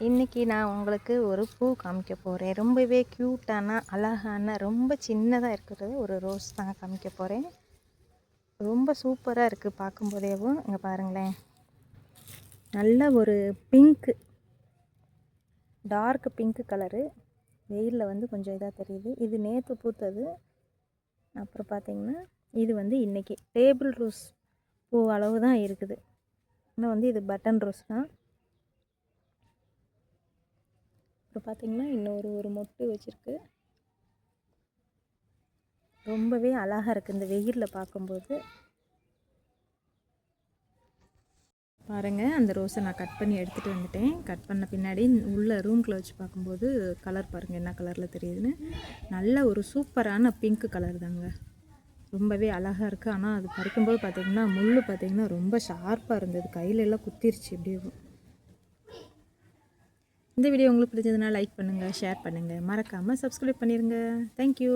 இன்றைக்கி நான் உங்களுக்கு ஒரு பூ காமிக்க போகிறேன். ரொம்பவே க்யூட்டான அழகான ரொம்ப சின்னதாக இருக்கிறது ஒரு ரோஸ் தாங்க காமிக்க போகிறேன். ரொம்ப சூப்பராக இருக்குது பார்க்கும்போதேவும். இங்கே பாருங்களேன், நல்ல ஒரு பிங்க்கு, டார்க் பிங்க் கலரு. வெயிலில் வந்து கொஞ்சம் இதாக தெரியுது. இது நேற்று பூத்தது. அப்புறம் பார்த்திங்கன்னா இது வந்து இன்றைக்கி டேபிள் ரோஸ் பூ அளவு தான் இருக்குது. இன்னும் வந்து இது பட்டன் ரோஸ் தான். இப்போ பார்த்திங்கன்னா இன்னொரு ஒரு மொட்டு வச்சுருக்கு. ரொம்பவே அழகாக இருக்குது இந்த வெயிலில் பார்க்கும்போது. பாருங்கள், அந்த ரோஸை நான் கட் பண்ணி எடுத்துகிட்டு வந்துட்டேன். கட் பண்ண பின்னாடி உள்ள ரூம்குள்ளே வச்சு பார்க்கும்போது கலர் பாருங்கள் என்ன கலரில் தெரியுதுன்னு. நல்ல ஒரு சூப்பரான பிங்க் கலர் தாங்க. ரொம்பவே அழகாக இருக்குது. ஆனால் அது பறிக்கும்போது பார்த்திங்கன்னா முள் பார்த்திங்கன்னா ரொம்ப ஷார்ப்பாக இருந்தது. கையிலெல்லாம் குத்திருச்சு இப்படியே. இந்த வீடியோ உங்களுக்கு பிடிச்சதுன்னா லைக் பண்ணுங்கள், ஷேர் பண்ணுங்கள், மறக்காமல் சப்ஸ்கிரைப் பண்ணிடுங்க. தேங்க்யூ.